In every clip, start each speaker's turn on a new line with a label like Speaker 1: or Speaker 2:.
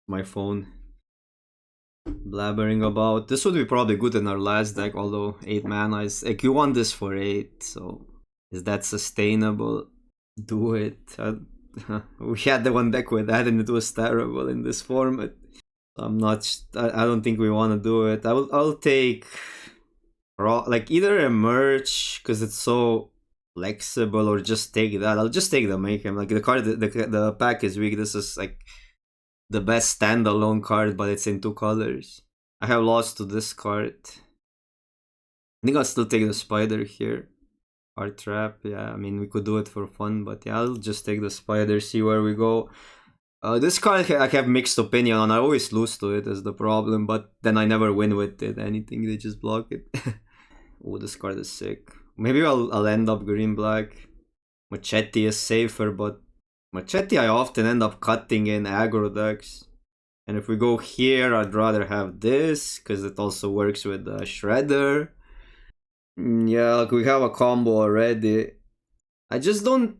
Speaker 1: My phone blabbering about. This would be probably good in our last deck, although 8 mana is like you want this for 8, so is that sustainable? Do it. We had the one deck with that and it was terrible in this format. I'm not. I don't think we want to do it. I'll take like either a merch because it's so flexible, or just take that. I'll just take the Mayhem. Like the card, the pack is weak. This is like the best standalone card, but it's in 2 colors. I have lost to this card. I think I'll still take the spider here. Art trap, yeah. I mean, we could do it for fun, but yeah, I'll just take the spider, see where we go. This card I have mixed opinion on. I always lose to it is the problem, but then I never win with it. Anything, they just block it. Oh, this card is sick. Maybe I'll end up green-black. Machete is safer, but Machete I often end up cutting in aggro decks. And if we go here, I'd rather have this, because it also works with the Shredder. Yeah, like we have a combo already. I just don't...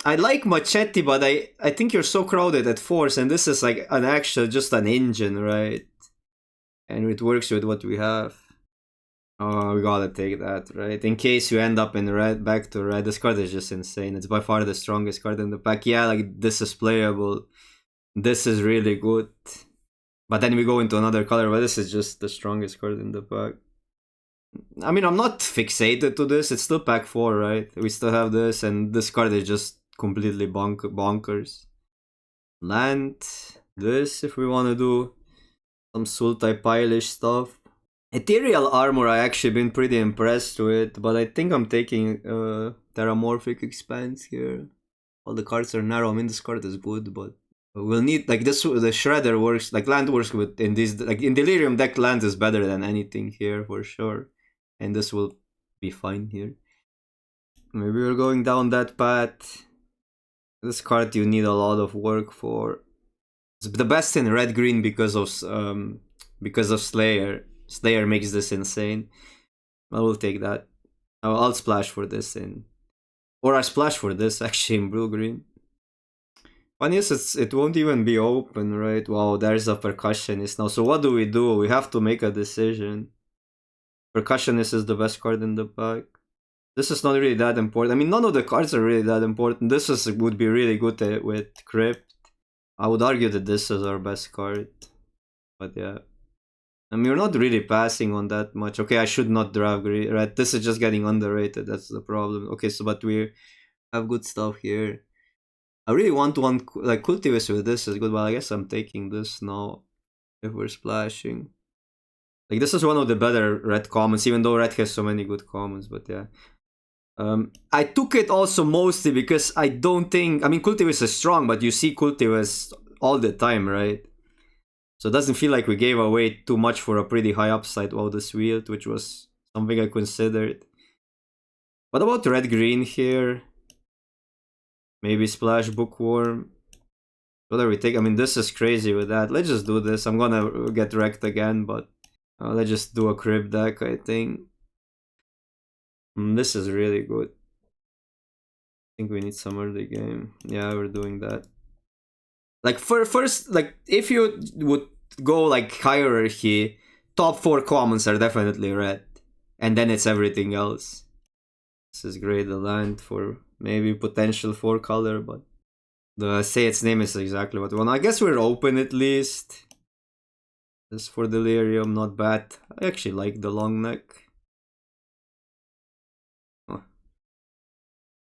Speaker 1: I like Machete, but I think you're so crowded at Force, and this is like an actual, just an engine, right? And it works with what we have. Oh, we gotta take that, right? In case you end up in red, back to red. This card is just insane. It's by far the strongest card in the pack. Yeah, like this is playable. This is really good. But then we go into another color, but this is just the strongest card in the pack. I mean, I'm not fixated to this. It's still pack 4, right? We still have this, and this card is just completely bonkers. Land, this if we want to do some Sultai Pilish stuff. Ethereal Armor I actually been pretty impressed with, but I think I'm taking Terramorphic Expanse here. All the cards are narrow. I mean, this card is good, but we'll need, like, this, the Shredder works, like, land works with, in this, like, in Delirium deck, land is better than anything here, for sure. And this will be fine here. Maybe we're going down that path. This card you need a lot of work for. It's the best in red-green because of Slayer. Slayer makes this insane. I will take that. I'll splash for this in... Or I splash for this, actually, in blue-green. Funny is, it won't even be open, right? Wow, there's a Percussionist now. So what do? We have to make a decision. Percussionist is the best card in the pack. This is not really that important. I mean, none of the cards are really that important. This would be really good with Crypt. I would argue that this is our best card. But yeah. I mean, we're not really passing on that much. Okay, I should not draft green, right? This is just getting underrated. That's the problem. Okay, so but we have good stuff here. I really want one, like, Cultivus with this is good, but I guess I'm taking this now if we're splashing. Like, this is one of the better red commons, even though red has so many good commons, but yeah. I took it also mostly because I don't think... I mean, Cultivus is strong, but you see Cultivus all the time, right? So it doesn't feel like we gave away too much for a pretty high upside while this wheeled, which was something I considered. What about red-green here? Maybe splash Bookworm. What are we taking? I mean, this is crazy with that. Let's just do this. I'm gonna get wrecked again, but let's just do a Crib deck, I think. This is really good. I think we need some early game. Yeah, we're doing that. Like, first, like, if you would go, like, hierarchy, top 4 commons are definitely red. And then it's everything else. This is great, the land for maybe potential 4 color, but the say its name is exactly what we want. I guess we're open at least. This for Delirium, not bad. I actually like the long neck.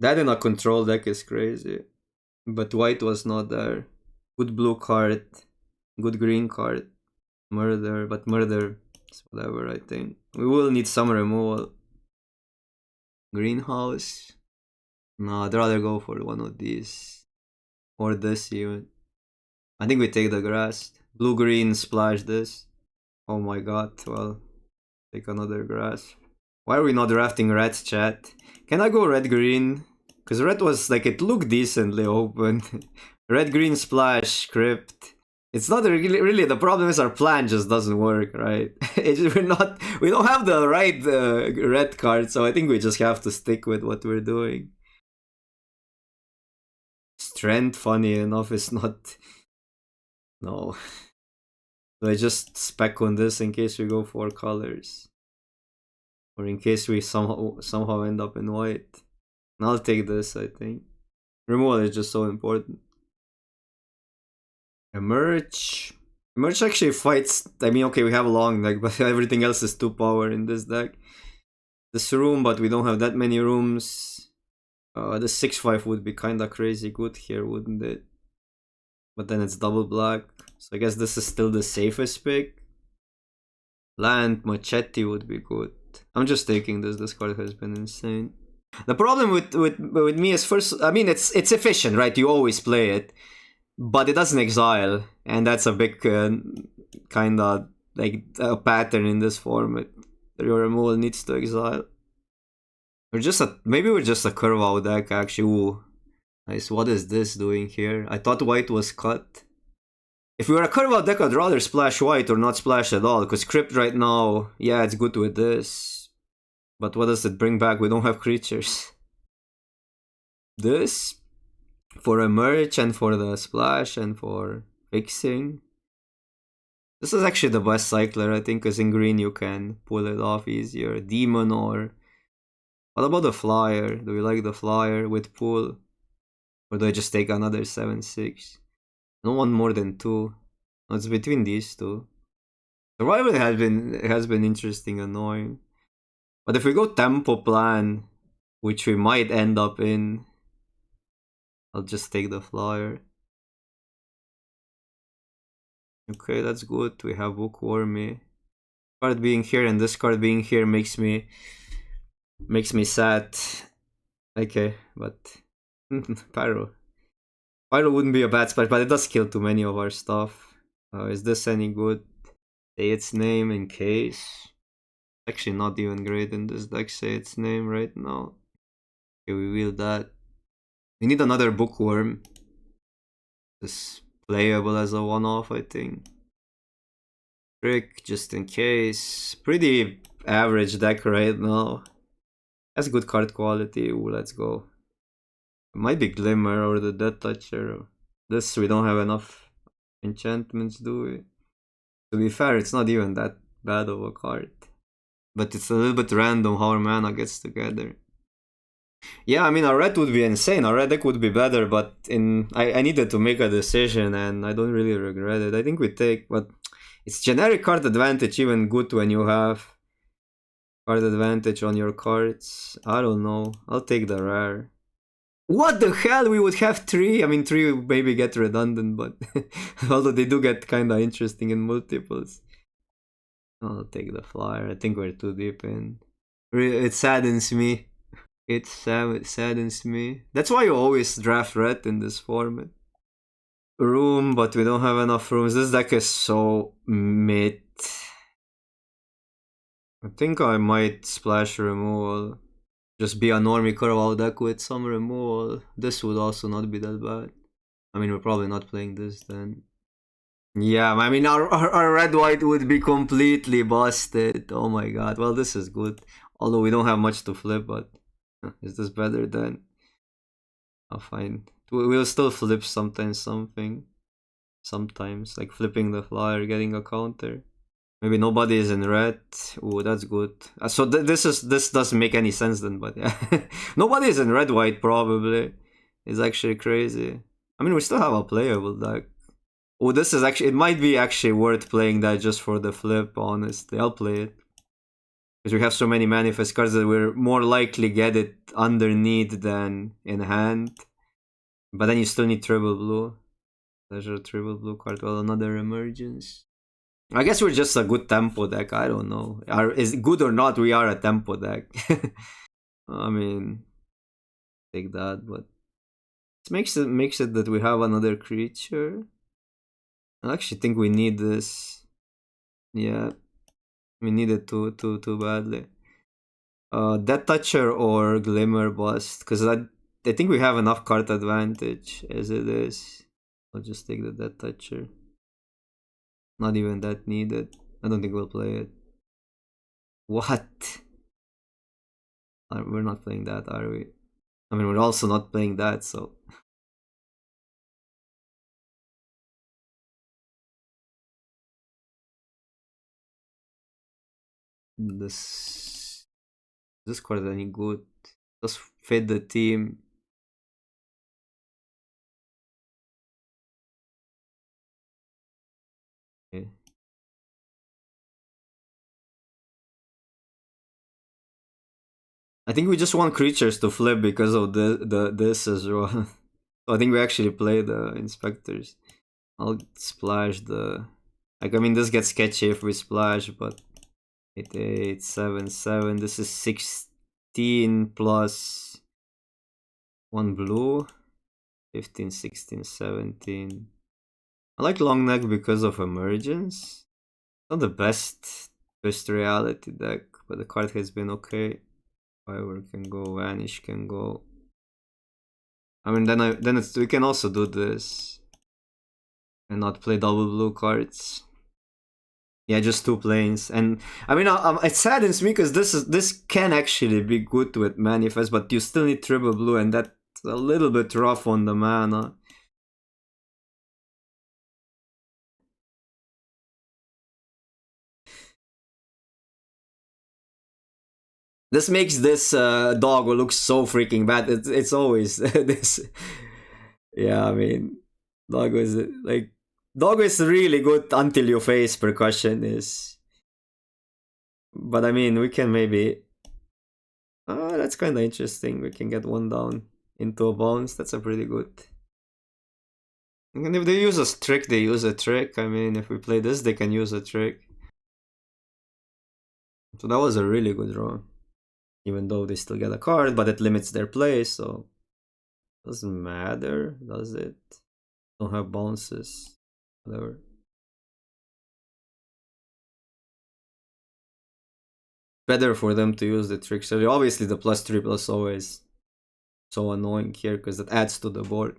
Speaker 1: That in a control deck is crazy. But white was not there. Good blue card. Good green card. Murder, but murder is whatever, I think. We will need some removal. Greenhouse. No, I'd rather go for one of these. Or this even. I think we take the grass. Blue-green, splash this. Oh my god, well. Take another grass. Why are we not drafting red, chat? Can I go red-green? Because red was, like, it looked decently open. Red-green splash, Crypt. It's not really, the problem is our plan just doesn't work, right? We don't have the right red card, so I think we just have to stick with what we're doing. Strength, funny enough, is not... No. Do I just spec on this in case we go for colors? Or in case we somehow end up in white? And I'll take this, I think. Removal is just so important. Emerge. Emerge actually fights. I mean, okay, we have a long deck, but everything else is 2 power in this deck. This room, but we don't have that many rooms. The 6/5 would be kinda crazy good here, wouldn't it? But then it's double black. So I guess this is still the safest pick. Land, Machete would be good. I'm just taking this. This card has been insane. The problem with me is first, I mean, it's efficient, right? You always play it, but it doesn't exile, and that's a big kind of like a pattern in this format. Your removal needs to exile. Maybe we're just a curve out deck actually. Ooh, nice. What is this doing here? I thought white was cut. If we were a curve out deck, I'd rather splash white or not splash at all. Because crypt right now, yeah, it's good with this. But what does it bring back? We don't have creatures. This for a merge and for the splash and for fixing. This is actually the best cycler, I think, because in green you can pull it off easier. Demon or... What about the flyer? Do we like the flyer with pull? Or do I just take another 7/6? No one more than 2. No, it's between these two. Survival has been interesting, annoying. But if we go tempo plan, which we might end up in, I'll just take the flyer. Okay, that's good. We have Bookwormy. Card being here and this card being here makes me sad. Okay, but Pyro. Pyro wouldn't be a bad splash, but it does kill too many of our stuff. Is this any good? Say its name in case. Actually not even great in this deck, say its name right now. Okay, we will that. We need another Bookworm. This playable as a one-off, I think. Trick, just in case. Pretty average deck right now. Has good card quality. Ooh, let's go. It might be Glimmer or the Death Toucher. This, we don't have enough enchantments, do we? To be fair, it's not even that bad of a card. But it's a little bit random how our mana gets together. Yeah, I mean, our red would be insane. Our red deck would be better, but I needed to make a decision, and I don't really regret it. I think we take, but it's generic card advantage even good when you have card advantage on your cards. I don't know. I'll take the rare. What the hell? We would have 3? I mean, 3 would maybe get redundant, but although they do get kinda interesting in multiples. I'll take the flyer. I think we're too deep in. It saddens me. It saddens me. That's why you always draft red in this format. Room, but we don't have enough rooms. This deck is so mid. I think I might splash removal. Just be a normie curve deck with some removal. This would also not be that bad. I mean, we're probably not playing this then. Yeah, I mean, our red-white would be completely busted. Oh my god. Well, this is good. Although we don't have much to flip, but... Is this better than... Oh, fine. We'll still flip sometimes something. Sometimes, like flipping the flyer, getting a counter. Maybe nobody is in red. Ooh, that's good. So this doesn't make any sense then, but yeah. Nobody is in red-white probably. It's actually crazy. I mean, we still have a playable deck. Oh, this is actually... It might be actually worth playing that just for the flip, honestly. I'll play it. Because we have so many manifest cards that we're more likely get it underneath than in hand. But then you still need triple blue. Pleasure triple blue card. Well, another emergence. I guess we're just a good tempo deck. I don't know. Is it good or not? We are a tempo deck. I mean, take that, but it makes it that we have another creature. I actually think we need this. Yeah, we need it too badly. Death Toucher or Glimmer Bust, because I think we have enough card advantage as it is. I'll just take the Death Toucher. Not even that needed. I don't think we'll play it. What? We're not playing that, are we? I mean, we're also not playing that, so... This card any good? Just fit the team. Okay. I think we just want creatures to flip because of this as well. So I think we actually play the inspectors. I'll splash the. Like, I mean, this gets sketchy if we splash, but 8, 8, 7, 7. This is 16 plus 1 blue. 15, 16, 17. I like long neck because of emergence. Not the best twist reality deck, but the card has been okay. Fiber can go, vanish can go. I mean, then we can also do this and not play double blue cards. Yeah, just 2 planes. And I mean, it saddens me because this can actually be good with manifest, but you still need triple blue, and that's a little bit rough on the mana. This makes this dog look so freaking bad. It's always this. Yeah, I mean, dog is like dog is really good until you face percussion is. But I mean, we can maybe. Oh, that's kind of interesting. We can get 1 down into a bounce. That's a pretty good. And if they use a trick, they use a trick. I mean, if we play this, they can use a trick. So that was a really good draw. Even though they still get a card, but it limits their play, so doesn't matter, does it? Don't have bounces. Whatever. Better for them to use the trick. So obviously the +3/+0 is so annoying here because it adds to the board.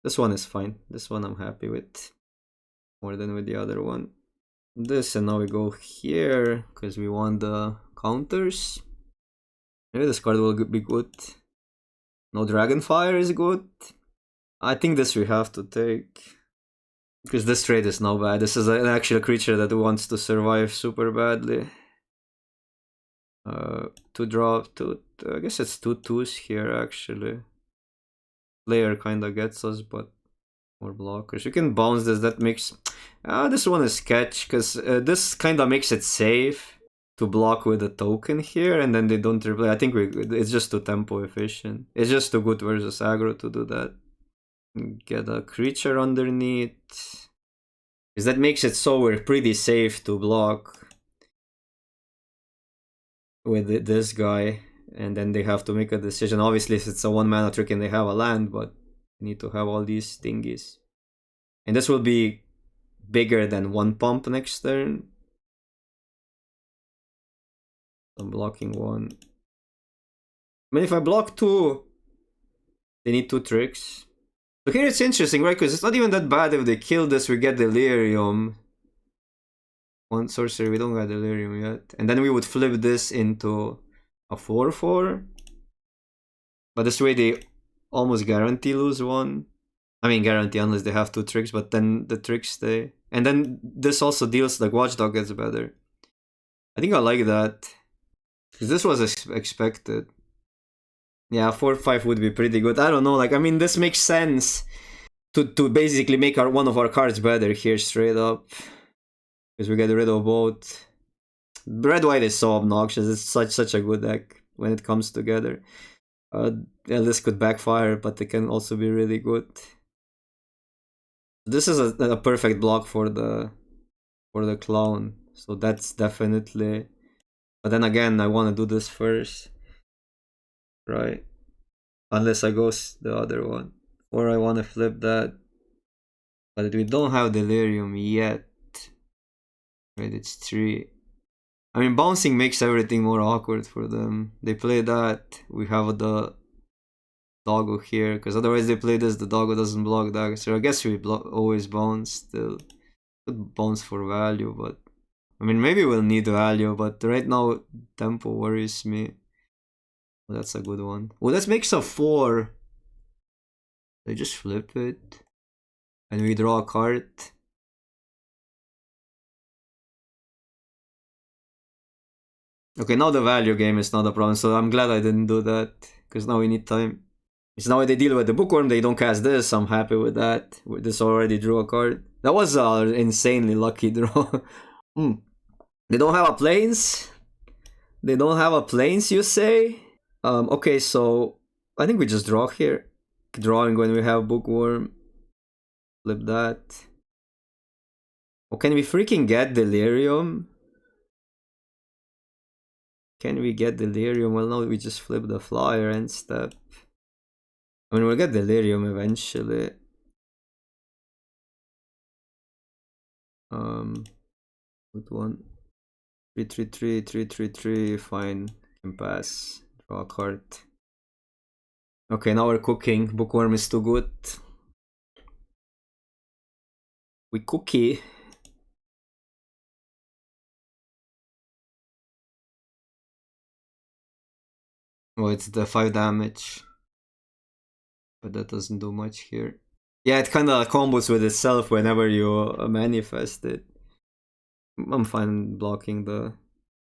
Speaker 1: This one is fine. This one I'm happy with. More than with the other one. This, and now we go here because we want the counters. Maybe this card will be good. No Dragonfire is good. I think this we have to take. Because this trade is now bad. This is an actual creature that wants to survive super badly. 2 drop, 2. I guess it's 2 2s here actually. Player kinda gets us, but more blockers. You can bounce this. That makes. This one is sketch because this kinda makes it safe to block with a token here, and then they don't replay. I think it's just too tempo efficient. It's just too good versus aggro to do that. Get a creature underneath. Because that makes it so we're pretty safe to block with this guy, and then they have to make a decision. Obviously, if it's a 1 mana trick and they have a land, but you need to have all these thingies. And this will be bigger than 1 pump next turn. I'm blocking 1. I mean, if I block 2, they need 2 tricks. So here it's interesting, right? Because it's not even that bad if they kill this, we get Delirium. 1 sorcery, we don't got Delirium yet. And then we would flip this into a 4/4. But this way they almost guarantee lose 1. I mean, guarantee unless they have 2 tricks, but then the tricks stay. And then this also deals, like, Watchdog gets better. I think I like that. Because this was expected. Yeah, 4/5 would be pretty good. I don't know, like, I mean, this makes sense to basically make one of our cards better here straight up. Because we get rid of both. Red-white is so obnoxious. It's such a good deck when it comes together. Yeah, this could backfire, but it can also be really good. This is a perfect block for the clown. So that's definitely. But then again, I want to do this first, right? Unless I go the other one, or I want to flip that. But we don't have Delirium yet. Right, it's 3. I mean, bouncing makes everything more awkward for them. They play that. We have the doggo here, because otherwise they play this, the doggo doesn't block that. So I guess we always bounce still. Could bounce for value, but I mean, maybe we'll need value, but right now tempo worries me. Oh, that's a good one. Well, that makes a 4. They just flip it. And we draw a card. Okay, now the value game is not a problem, so I'm glad I didn't do that, because now we need time. Because now they deal with the bookworm, they don't cast this, I'm happy with that. With this already drew a card. That was an insanely lucky draw. They don't have a planes? They don't have a planes, you say? Okay, so I think we just draw here. Drawing when we have bookworm. Flip that. Oh, can we freaking get delirium? Can we get delirium? Well, no, we just flip the flyer and step. I mean, we'll get delirium eventually. Good one. 333, 333, fine. Can pass. Draw a card. Okay, now we're cooking. Bookworm is too good. We cookie. Oh, it's the 5 damage. But that doesn't do much here. Yeah, it kind of combos with itself whenever you manifest it. I'm fine blocking the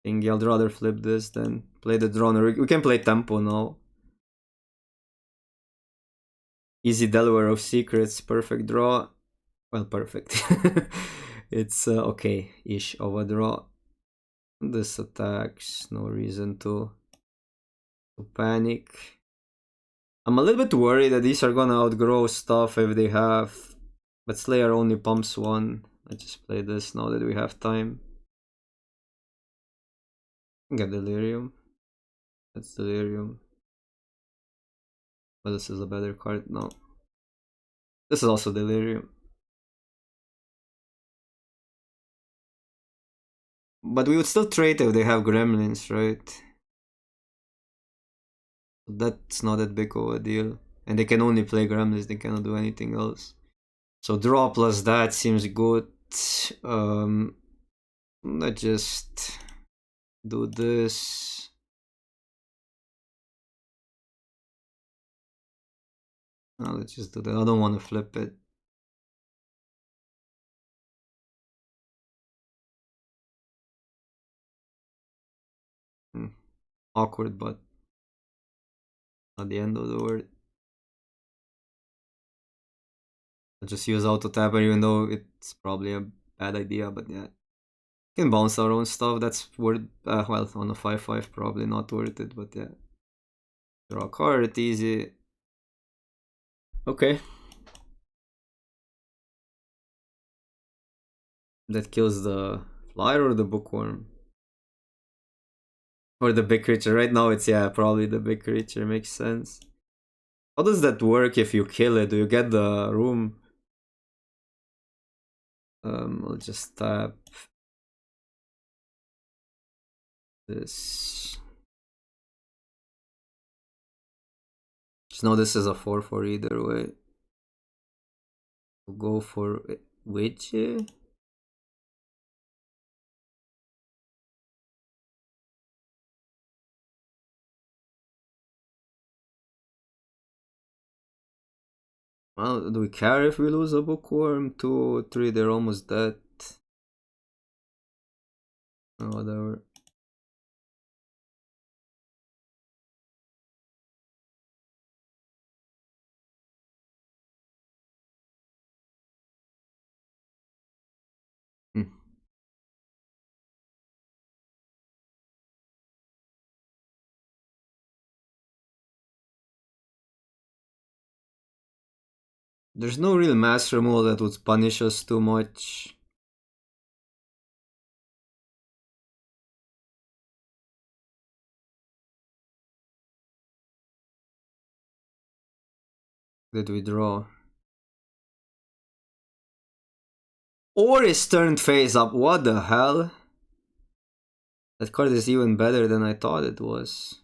Speaker 1: thingy. I'd rather flip this than play the drone. We can play tempo now. Easy Delaware of Secrets, perfect draw. Well, perfect. It's okay-ish of a draw. This attacks, no reason to panic. I'm a little bit worried that these are gonna outgrow stuff if they have, but Slayer only pumps one. I just play this now that we have time. Get Delirium. That's Delirium. But this is a better card now. This is also Delirium. But we would still trade if they have Gremlins, right? That's not that big of a deal. And they can only play Gremlins, they cannot do anything else. So draw plus that seems good. Let's just do this. No, let's just do that. I don't want to flip it. Awkward, but not the end of the world. I'll just use auto tapper even though it's probably a bad idea, but yeah. We can bounce our own stuff, that's worth, well, on a 5-5 probably not worth it, but yeah. Draw a card, easy. Okay. That kills the flyer or the bookworm? Or the big creature. Right now it's, yeah, probably the big creature, makes sense. How does that work if you kill it? Do you get the room? I'll just tap this. Just know this is a 4-4 either way. We'll go for which? Well, do we care if we lose a bookworm? 2, 3, they're almost dead. Oh, whatever. There's no real mass removal that would punish us too much. Did we draw? Or is turned face up, what the hell? That card is even better than I thought it was.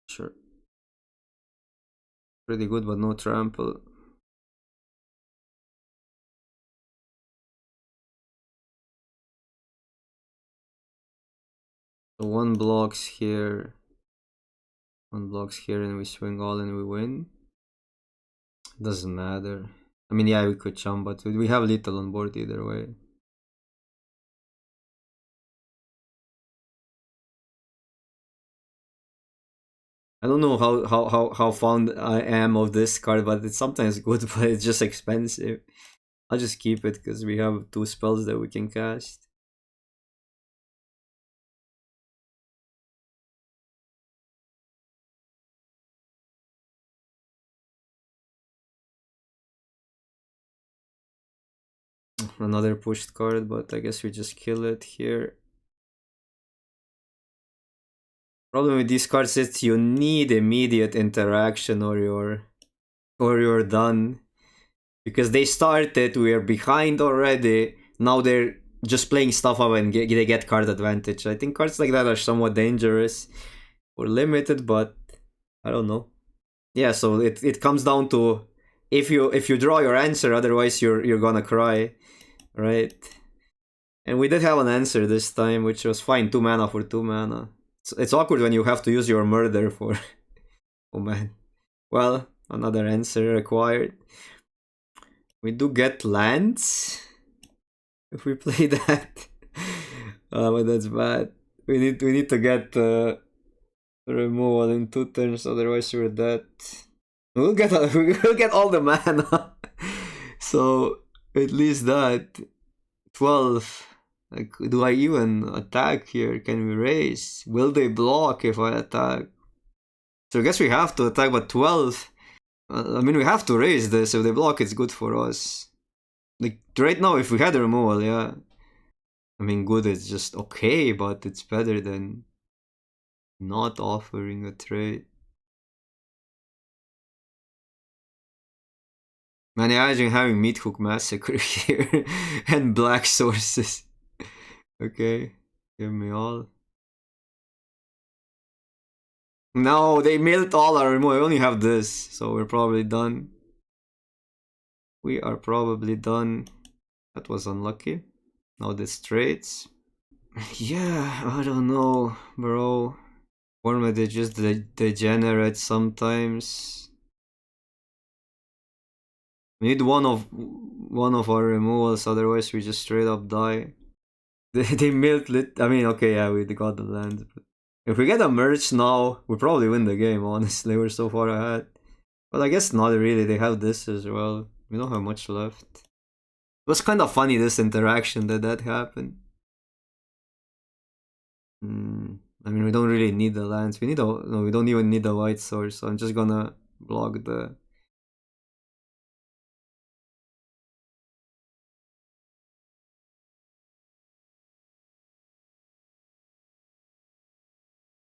Speaker 1: Sure. Pretty good, but no trample. So one blocks here. One blocks here and we swing all and we win. Doesn't matter. I mean, yeah, we could jump, but we have little on board either way. I don't know how fond I am of this card, but it's sometimes good, but it's just expensive. I'll just keep it because we have 2 spells that we can cast. Another pushed card, but I guess we just kill it here. Problem with these cards is you need immediate interaction or you're done. Because they started, we are behind already. Now they're just playing stuff up and they get card advantage. I think cards like that are somewhat dangerous or limited, but I don't know. Yeah, so it comes down to if you draw your answer, otherwise you're gonna cry, right? And we did have an answer this time, which was fine. 2 mana for 2 mana. It's awkward when you have to use your murder for. Oh man. Well, another answer required. We do get lands if we play that. But that's bad. We need to get removal in 2 turns, otherwise we're dead. We'll get all the mana. So at least that 12. Like, do I even attack here? Can we raise? Will they block if I attack? So I guess we have to attack, but 12. I mean, we have to raise this. If they block, it's good for us. Like, right now, if we had a removal, yeah. I mean, good, it's just okay, but it's better than not offering a trade. Man, imagine having Mythic Massacre here and black sources. Okay, give me all. No, they milled all our removal. I only have this, so we're probably done. We are probably done. That was unlucky. Now this trades. Yeah, I don't know, bro. Format they just degenerate sometimes. We need one of our removals, otherwise we just straight up die. They milled it. I mean, okay, yeah, we got the land. But if we get a merge now, we probably win the game, honestly. We're so far ahead. But I guess not really. They have this as well. We don't have much left. It was kind of funny, this interaction that happened. I mean, we don't really need the lands. We don't even need the white source. So I'm just gonna block the.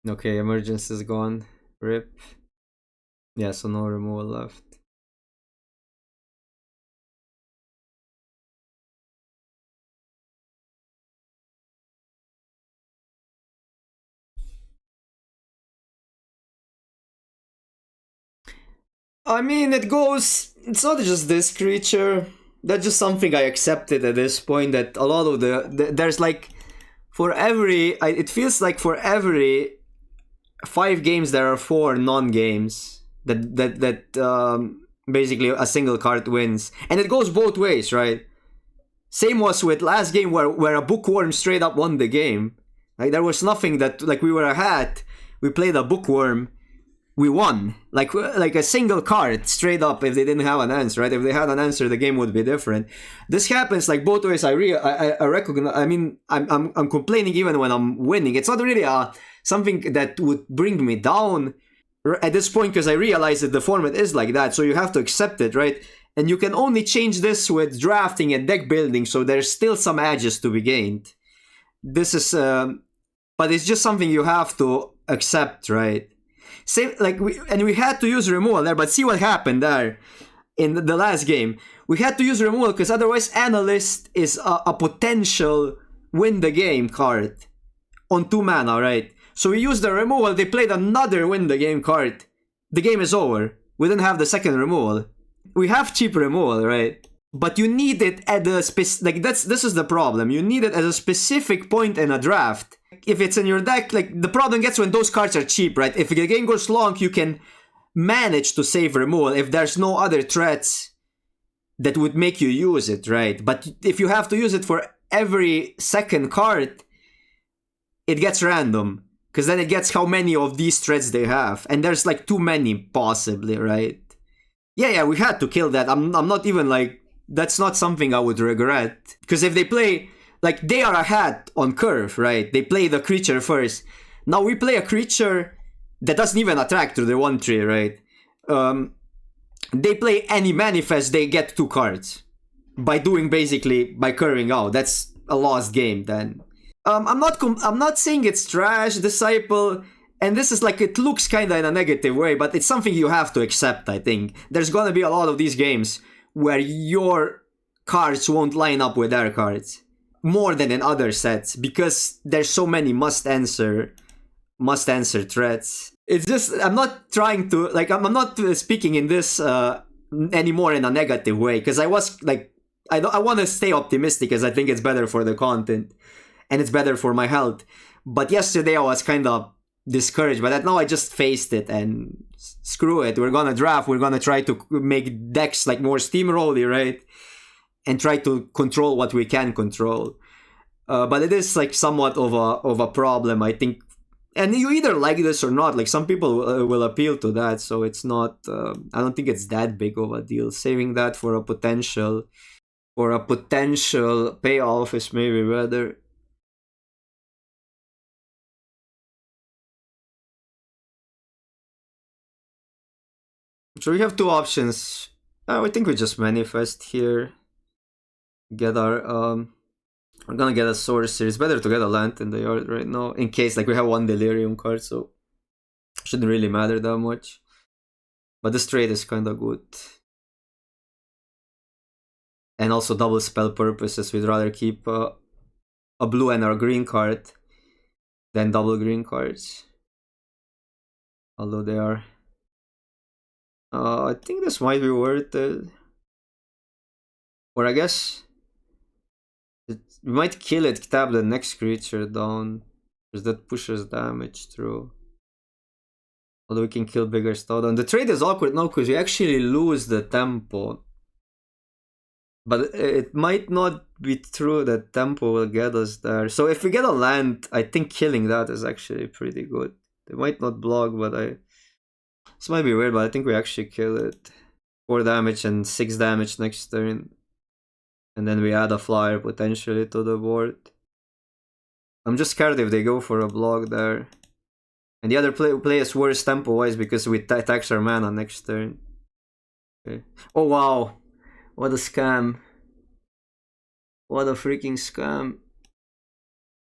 Speaker 1: Okay, emergence is gone. Rip. Yeah, so no removal left. I mean, it's not just this creature. That's just something I accepted at this point. That a lot of there's like, it feels like for every 5 games there are 4 non-games that basically a single card wins, and it goes both ways, right? Same was with last game where a bookworm straight up won the game. Like, there was nothing that, like, we were ahead, we played a bookworm, we won. Like a single card straight up. If they didn't have an answer, right? If they had an answer, the game would be different. This happens like both ways. I recognize. I mean, I'm complaining even when I'm winning. It's not really something that would bring me down at this point, because I realize that the format is like that. So you have to accept it, right? And you can only change this with drafting and deck building. So there's still some edges to be gained. This is, but it's just something you have to accept, right? Same, like we had to use removal there, but see what happened there in the last game. We had to use removal because otherwise Analyst is a potential win the game card on 2 mana, right? So we used the removal, they played another win the game card. The game is over. We didn't have the second removal. We have cheap removal, right? But you need it at a this is the problem. You need it at a specific point in a draft. If it's in your deck, like, the problem gets when those cards are cheap, right? If the game goes long, you can manage to save removal if there's no other threats that would make you use it, right? But if you have to use it for every second card, it gets random. Because then it gets how many of these threats they have. And there's like too many, possibly, right? Yeah, we had to kill that. I'm not even like... That's not something I would regret. Because if they play... Like, they are ahead on curve, right? They play the creature first. Now we play a creature that doesn't even attract to the 1/3, right? They play any manifest, they get 2 cards. By curving out. That's a lost game then. I'm not saying it's trash, Disciple, and this is like, it looks kinda in a negative way, but it's something you have to accept, I think. There's gonna be a lot of these games where your cards won't line up with their cards. More than in other sets, because there's so many must answer threats. It's just, I'm not trying to, like, I'm not speaking in this anymore in a negative way, because I was like, I want to stay optimistic, because I think it's better for the content and it's better for my health. But yesterday I was kind of discouraged by that. Now I just faced it and screw it. We're gonna draft. We're gonna try to make decks like more steamrolly, right? And try to control what we can control. But it is like somewhat of a problem, I think. And you either like this or not. Like, some people will appeal to that, so it's not. I don't think it's that big of a deal. Saving that for a potential payoff is maybe better. So we have 2 options. I think we just manifest here. Get our we're gonna get a sorcery. It's better to get a land in the yard right now, in case, like, we have 1 delirium card, so shouldn't really matter that much. But this trade is kinda good. And also double spell purposes, we'd rather keep a blue and our green card than double green cards. Although they are... I think this might be worth it. Or I guess... we might kill it, tap the next creature down, because that pushes damage through. Although we can kill bigger stuff down. The trade is awkward now, because we actually lose the tempo. But it might not be true that tempo will get us there. So if we get a land, I think killing that is actually pretty good. They might not block, but this might be weird, but I think we actually kill it. 4 damage and 6 damage next turn. And then we add a flyer potentially to the board. I'm just scared if they go for a block there. And the other play is worse tempo-wise, because we tax our mana next turn. Okay. Oh wow! What a scam. What a freaking scam.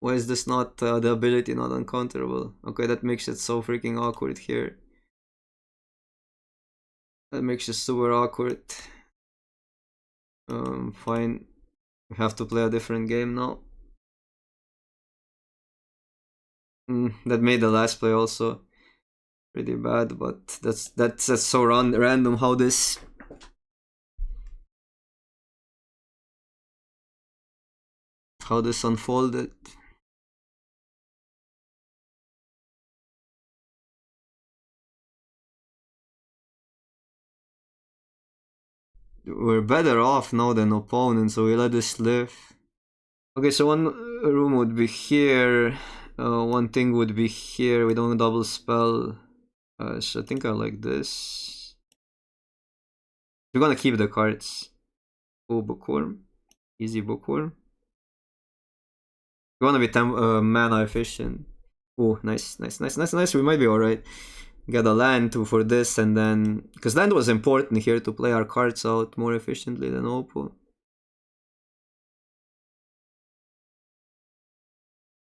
Speaker 1: Why is this not, the ability not uncounterable? Okay, that makes it so freaking awkward here. That makes it super awkward. Fine. We have to play a different game now. That made the last play also pretty bad, but that's so random how this... how this unfolded. We're better off now than opponents, so we let this live. Okay, so 1 room would be here. 1 thing would be here. We don't double spell. So I think I like this. We're gonna keep the cards. Oh, bookworm. Easy bookworm. We wanna be mana efficient. Oh, nice. We might be alright. Get a land for this, and then... because land was important here to play our cards out more efficiently than Oppo.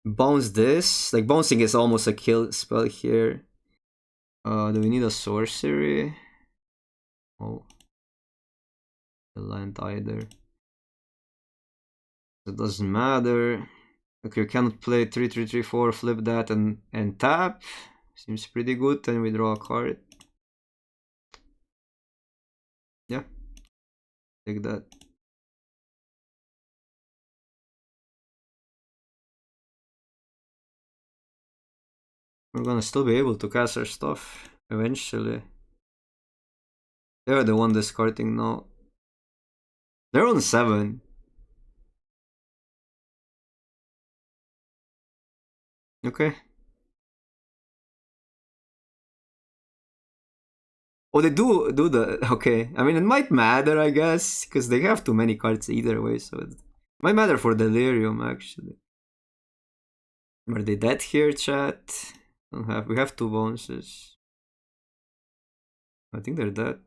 Speaker 1: Bounce this. Like, bouncing is almost a kill spell here. Do we need a sorcery? Oh. The land either. It doesn't matter. Okay, we cannot play 3/3/3/4, flip that and tap. Seems pretty good. Then we draw a card. Yeah. Take that. We're gonna still be able to cast our stuff eventually. They're the one discarding now. They're on 7. Okay. Oh, they do the... Okay. I mean, it might matter, I guess, because they have too many cards either way, so it might matter for Delirium, actually. Are they dead here, chat? Don't have... We have two bonuses. I think they're dead.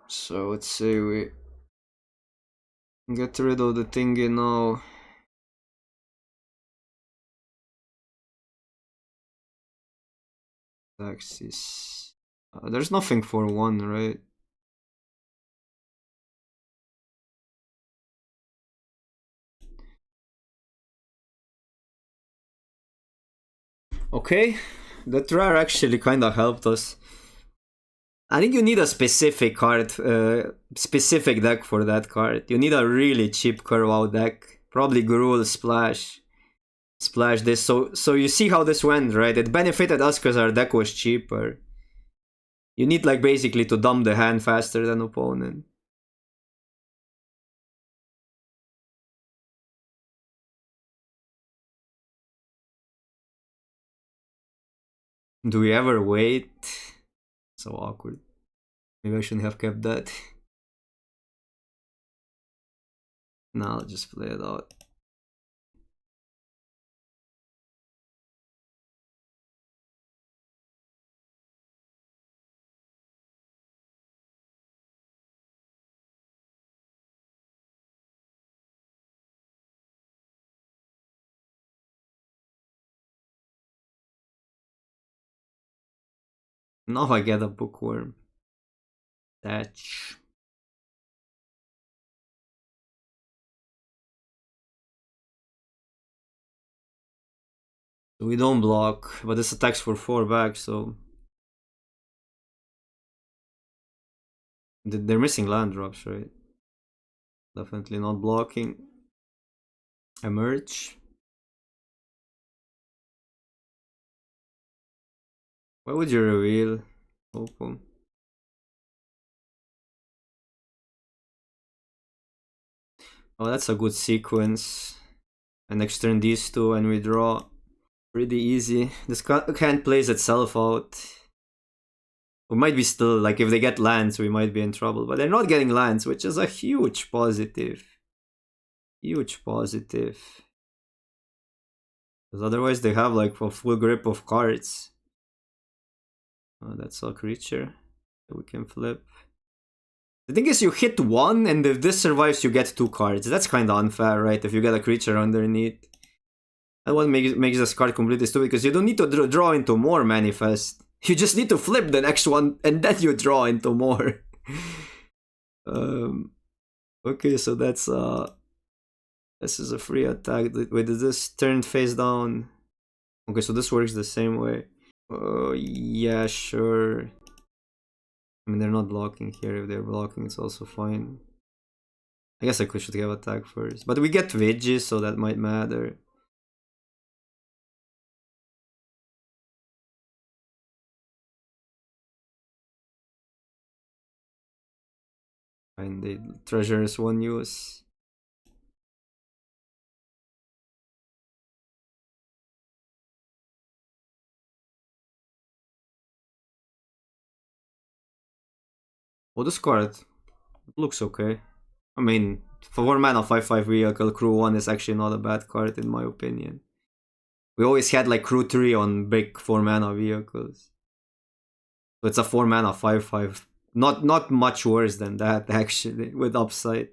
Speaker 1: So let's say we get rid of the thingy now. Taxes. There's nothing for one, right? Okay, that rare actually kind of helped us. I think you need a specific card, specific deck for that card. You need a really cheap curve out deck. Probably Gruul Splash. Splash this. So you see how this went, right? It benefited us because our deck was cheaper. You need like basically to dump the hand faster than opponent. Do we ever wait? So awkward. Maybe I shouldn't have kept that. No, I'll just play it out. Now I get a bookworm. Thatch. We don't block, but this attacks for 4 back, so... They're missing land drops, right? Definitely not blocking. Emerge. Why would you reveal? Open. Oh, that's a good sequence. And next turn these two and we draw. Pretty easy. This hand plays itself out. We might be still, like if they get lands, we might be in trouble. But they're not getting lands, which is a huge positive. Huge positive. Because otherwise they have like a full grip of cards. Oh, that's a creature that we can flip. The thing is, you hit one, and if this survives, you get 2 cards. That's kind of unfair, right? If you get a creature underneath. That one makes this card completely stupid, because you don't need to draw into more manifest. You just need to flip the next one, and then you draw into more. Okay, so that's this is a free attack. Wait, is this turned face down? Okay, so this works the same way. Oh, yeah, sure. I mean, they're not blocking here. If they're blocking, it's also fine. I guess I should have attack first. But we get Veggies, so that might matter. And the treasure is 1 use. Oh, this card looks okay. I mean, for 1 mana 5/5 vehicle, crew 1 is actually not a bad card in my opinion. We always had like crew 3 on big 4 mana vehicles. So it's a 4 mana 5/5. Not much worse than that actually, with upside.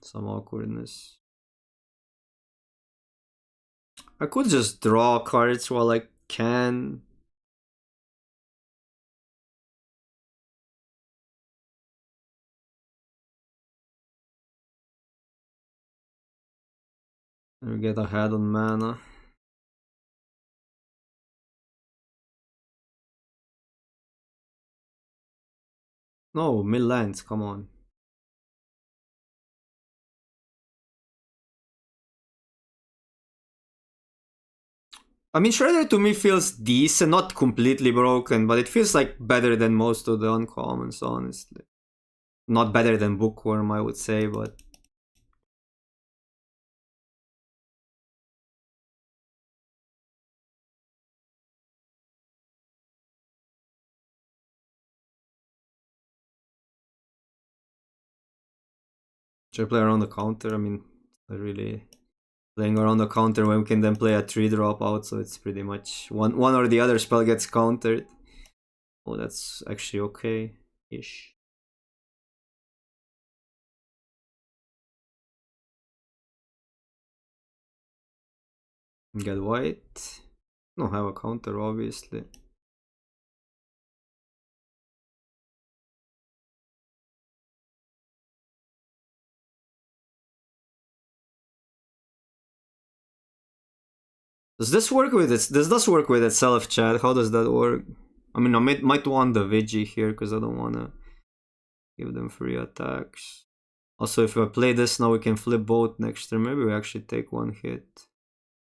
Speaker 1: Some awkwardness. I could just draw cards while I can. And we get ahead on mana. No, mill lands, come on. I mean, Shredder to me feels decent, not completely broken, but it feels like better than most of the uncommons, honestly. Not better than Bookworm, I would say, but should I play around the counter? I mean, not really playing around the counter when we can then play a 3-drop out, so it's pretty much one or the other spell gets countered. Oh, that's actually okay-ish. Get white. Don't have a counter, obviously. Does this work with it? Does this work with itself, chat? How does that work? I mean, I might want the Vigi here because I don't want to give them free attacks. Also, if I play this now, we can flip both next turn. Maybe we actually take one hit.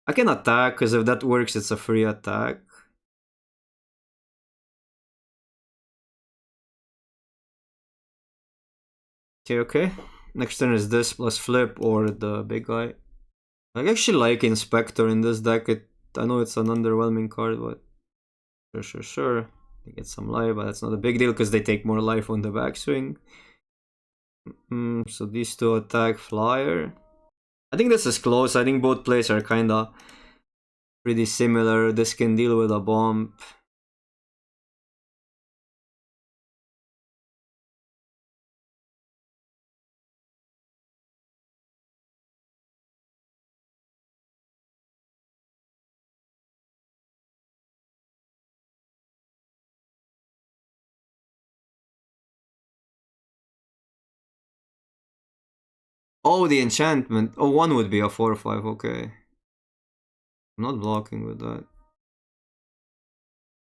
Speaker 1: I can attack because if that works, it's a free attack. Okay. Next turn is this plus flip or the big guy. I actually like Inspector in this deck. I know it's an underwhelming card, but sure. They get some life, but that's not a big deal because they take more life on the backswing. So these two attack flyer. I think this is close. I think both plays are kinda pretty similar. This can deal with a bump. Oh, the enchantment. Oh, one would be a 4/5. Okay. I'm not blocking with that.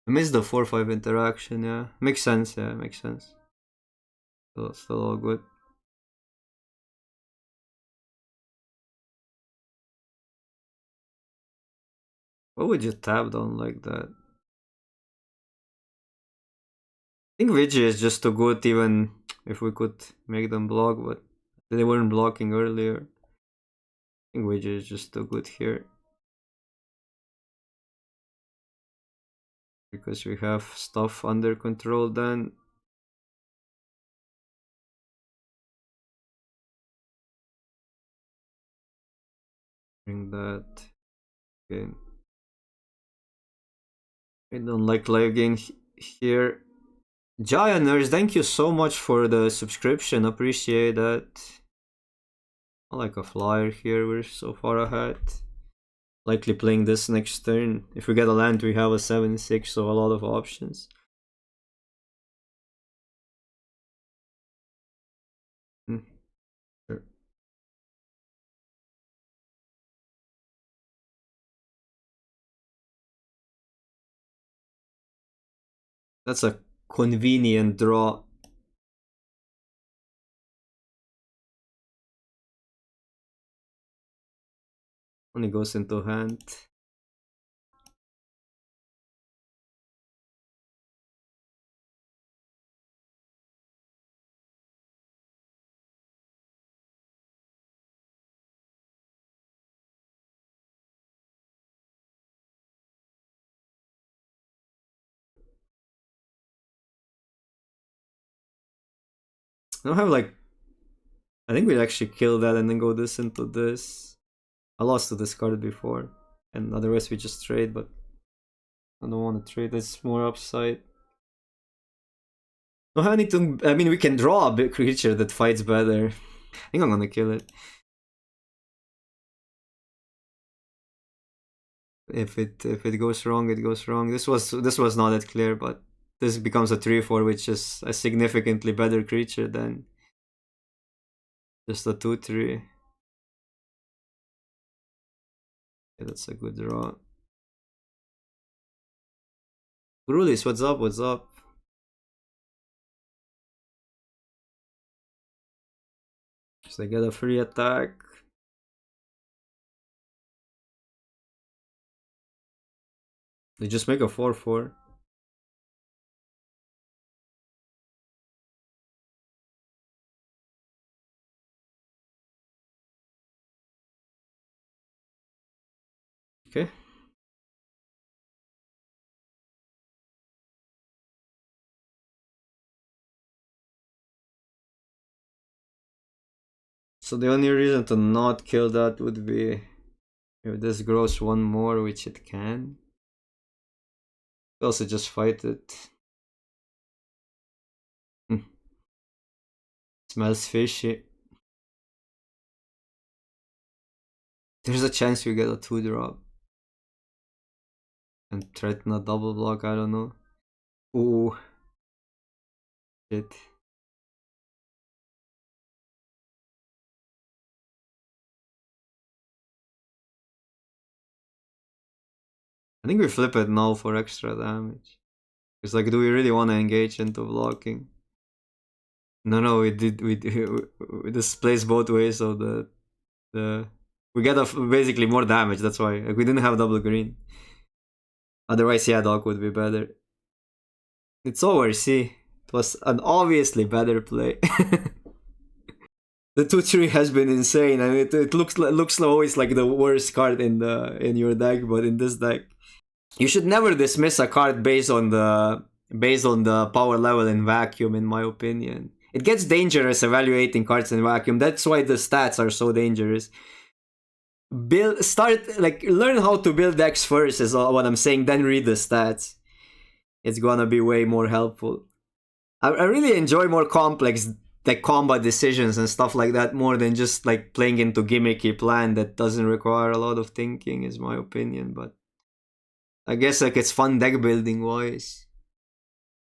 Speaker 1: I missed the 4/5 interaction, yeah. Makes sense, yeah, makes sense. Still all good. Why would you tap down like that? I think Vigi is just too good even if we could make them block, but they weren't blocking earlier. I think Vigi is just too good here. Because we have stuff under control then. Bring that. Okay. I don't like live game here. Giant Nurse, thank you so much for the subscription. Appreciate that. I like a flyer here. We're so far ahead. Likely playing this next turn. If we get a land, we have a 7/6, so a lot of options. Sure. That's a convenient draw. Only goes into hand. I don't have like. I think we'd actually kill that and then go this into this. I lost to this card before, and otherwise we just trade, but I don't want to trade. It's more upside. No, I need to. I mean, we can draw a big creature that fights better. I think I'm gonna kill it. If it goes wrong, it goes wrong. This was not that clear, but this becomes a 3/4, which is a significantly better creature than just a 2/3. Yeah, that's a good draw. Grulis, what's up? What's up? So I get a free attack. They just make a 4/4. Okay. So the only reason to not kill that would be if this grows one more, which it can. Also just fight it. Smells fishy. There's a chance we get a 2-drop. And threaten a double block, I don't know. Ooh. Shit. I think we flip it now for extra damage. It's like, do we really want to engage into blocking? No, we this plays both ways, so we get basically more damage, that's why. Like, we didn't have double green. Otherwise, yeah, dog would be better. It's over, see? It was an obviously better play. The 2-3 has been insane. I mean, it looks always like the worst card in your deck, but in this deck, you should never dismiss a card based on the power level in vacuum. In my opinion, it gets dangerous evaluating cards in vacuum. That's why the stats are so dangerous. Learn how to build decks first is what I'm saying. Then read the stats. It's gonna be way more helpful. I really enjoy more complex like combat decisions and stuff like that more than just like playing into gimmicky plan that doesn't require a lot of thinking, is my opinion. But I guess like it's fun deck building wise.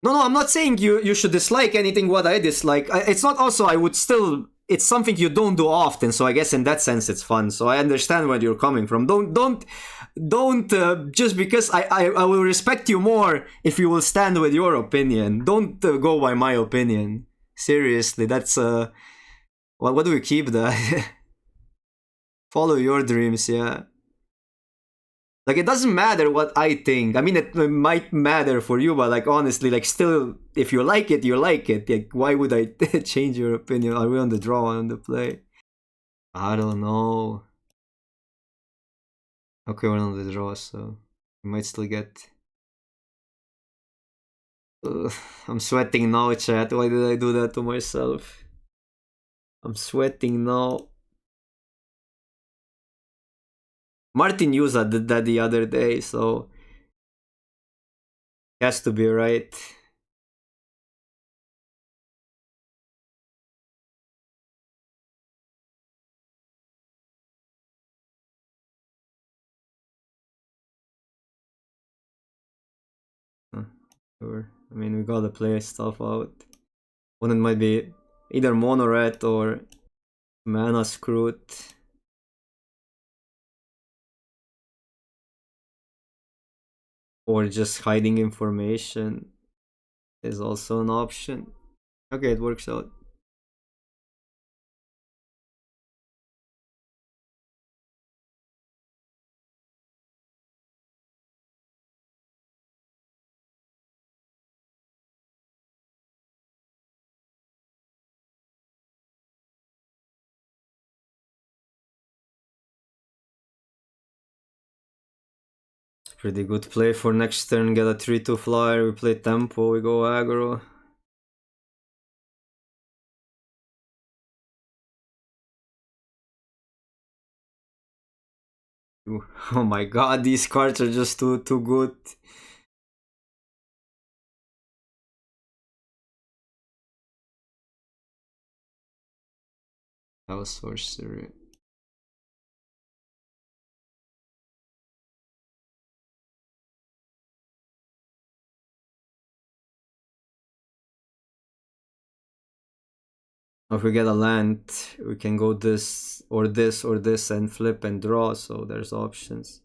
Speaker 1: No, I'm not saying you should dislike anything what I dislike. It's not also I would still. It's something you don't do often, so I guess in that sense it's fun. So I understand where you're coming from. Don't just because I will respect you more if you will stand with your opinion. Don't go by my opinion. Seriously, that's what do we keep that? Follow your dreams, yeah. Like, it doesn't matter what I think. I mean, it might matter for you, but like honestly, like still, if you like it, you like it. Like, why would I change your opinion? Are we on the draw or on the play? I don't know. Okay, we're on the draw, so we might still get. I'm sweating now, chat. Why did I do that to myself? I'm sweating now. Martin Yuza did that the other day, so it has to be right. Sure. I mean, we gotta play stuff out. One it might be either Monoret or Mana Scroot. Or just hiding information is also an option. Okay, it works out. Pretty good play for next turn. Get a 3-2 flyer. We play tempo. We go aggro. Oh my god, these cards are just too good. That was sorcery. If we get a land, we can go this or this or this and flip and draw, so there's options.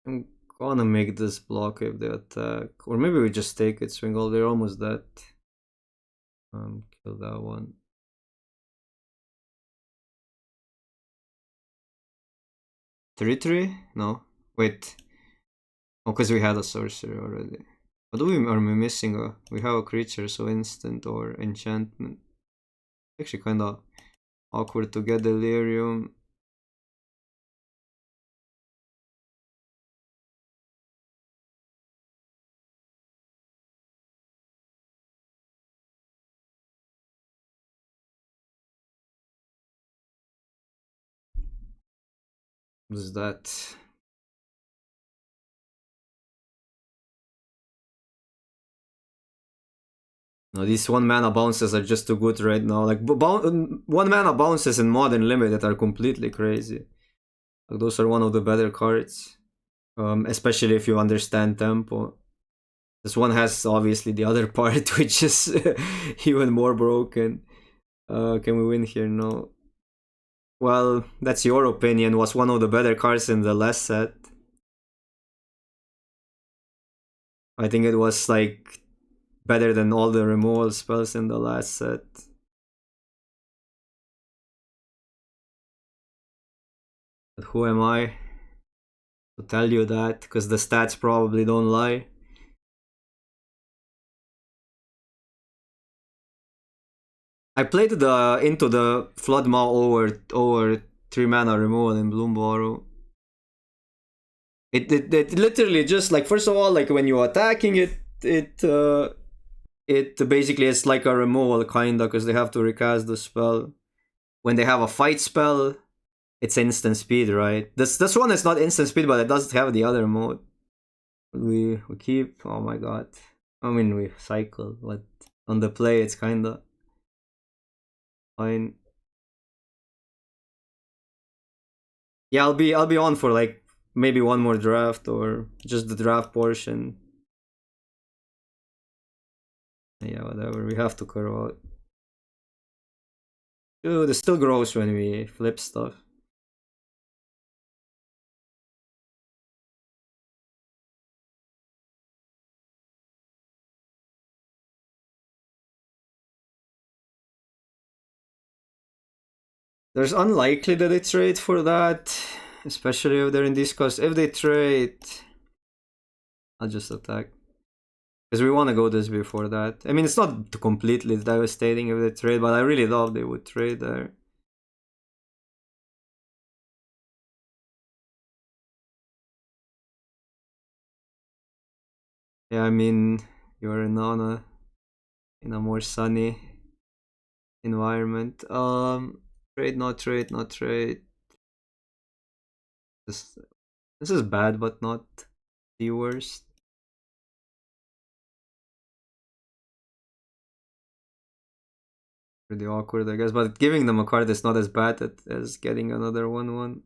Speaker 1: I'm gonna make this block if they attack. Or maybe we just take it, swing all, they're almost dead. Kill that one. 3-3? No. Wait. Oh, because we had a sorcery already. What are we missing? We have a creature, so instant or enchantment. Actually, kind of awkward to get delirium. What is that? No, these 1 mana bounces are just too good right now. Like 1 mana bounces in Modern Limited are completely crazy. Like, those are one of the better cards, especially if you understand tempo. This one has obviously the other part, which is even more broken. Can we win here? No. Well, that's your opinion. Was one of the better cards in the last set. I think it was like better than all the removal spells in the last set. But who am I to tell you that? Because the stats probably don't lie. I played the into the Floodmaw over 3 mana removal in Bloomborrow. It literally just like, first of all, like when you're attacking it basically is like a removal kinda, because they have to recast the spell. When they have a fight spell, it's instant speed, right? This one is not instant speed, but it does have the other mode. We keep, oh my god. I mean, we cycle, but on the play it's kinda fine. Yeah, I'll be on for like maybe one more draft or just the draft portion. Yeah, whatever. We have to curve out. Dude, it still grows when we flip stuff. There's unlikely that they trade for that, especially if they're in discuss. If they trade, I'll just attack. Because we want to go this before that. I mean, it's not completely devastating if they trade, but I really thought they would trade there. Yeah, I mean, you're in a more sunny environment. Trade, not trade, not trade. This this is bad, but not the worst. Pretty awkward, I guess. But giving them a card is not as bad as getting another 1/1.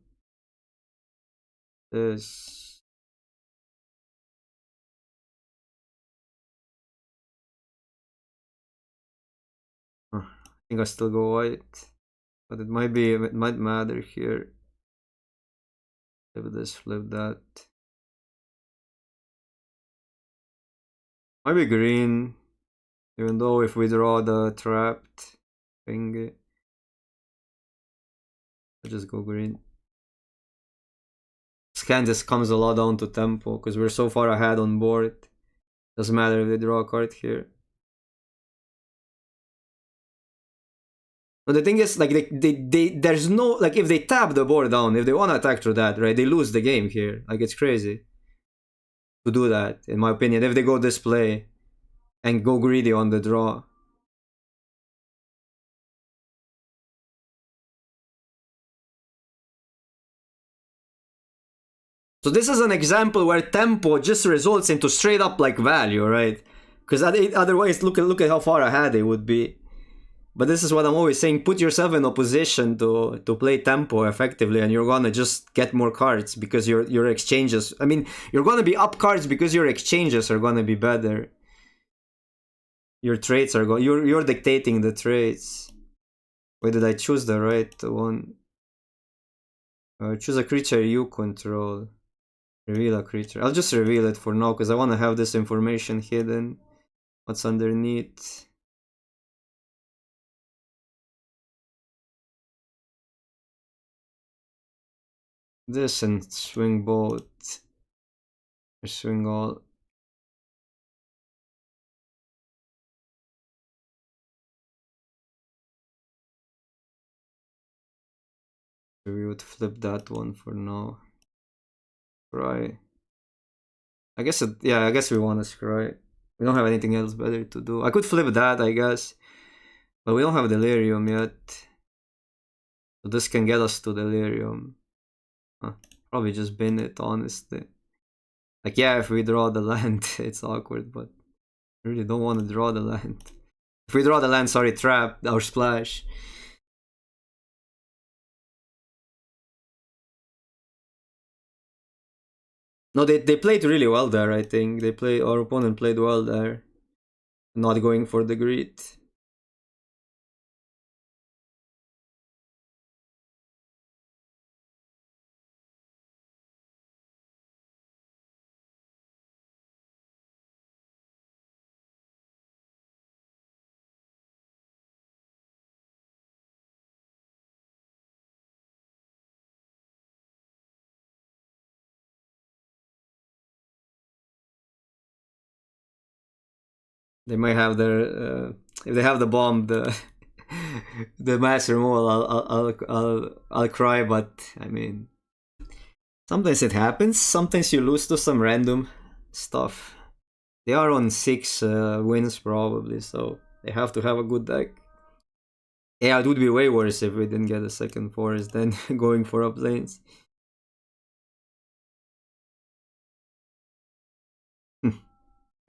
Speaker 1: This. I think I still go white, but it might matter here. Flip this, flip that. Might be green, even though if we draw the trapped thingy, I'll just go green. Scan just comes a lot down to tempo because we're so far ahead on board. Doesn't matter if they draw a card here. But the thing is, like, there's no, like, if they tap the board down, if they want to attack through that, right, they lose the game here. Like, it's crazy to do that, in my opinion, if they go this play and go greedy on the draw. So this is an example where tempo just results into straight up, like, value, right? Because otherwise, look at how far ahead they would be. But this is what I'm always saying: put yourself in a position to play tempo effectively, and you're gonna just get more cards because your exchanges. I mean, you're gonna be up cards because your exchanges are gonna be better. Your trades are going. You're dictating the trades. Wait, did I choose the right one? Choose a creature you control. Reveal a creature. I'll just reveal it for now because I want to have this information hidden. What's underneath? This and swing both. Or swing all. So we would flip that one for now. Scry. I guess I guess we want to scry. We don't have anything else better to do. I could flip that, I guess. But we don't have Delirium yet. So this can get us to Delirium. Probably just bin it, honestly. Like, yeah, if we draw the land, it's awkward, but I really don't want to draw the land. If we draw the land, sorry, trap, our splash. No, they played really well there, I think. Our opponent played well there. Not going for the greed. They might have their if they have the bomb, the mass removal. I'll cry, but I mean, sometimes it happens. Sometimes you lose to some random stuff. They are on 6 wins probably, so they have to have a good deck. Yeah, it would be way worse if we didn't get a second forest than going for up lanes.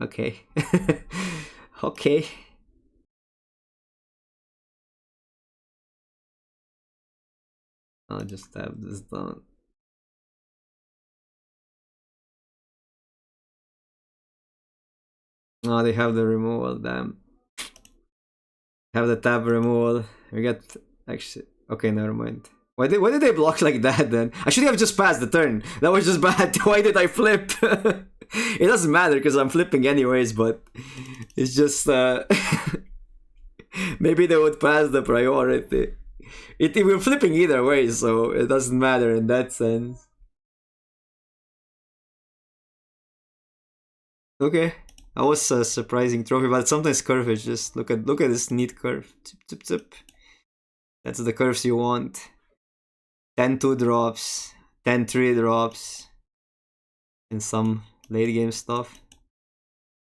Speaker 1: Okay. Okay. I'll just have this done. Oh, they have the removal, damn. Have the tab removal. We get actually okay, never mind. Why did they block like that then? I should have just passed the turn. That was just bad. Why did I flip? It doesn't matter because I'm flipping anyways, but it's just maybe they would pass the priority. We're flipping either way, so it doesn't matter in that sense. Okay, that was a surprising trophy, but sometimes curve is just look at this neat curve. Zip, zip, zip. That's the curves you want. 10-2 drops, 10-3 drops, and some late game stuff.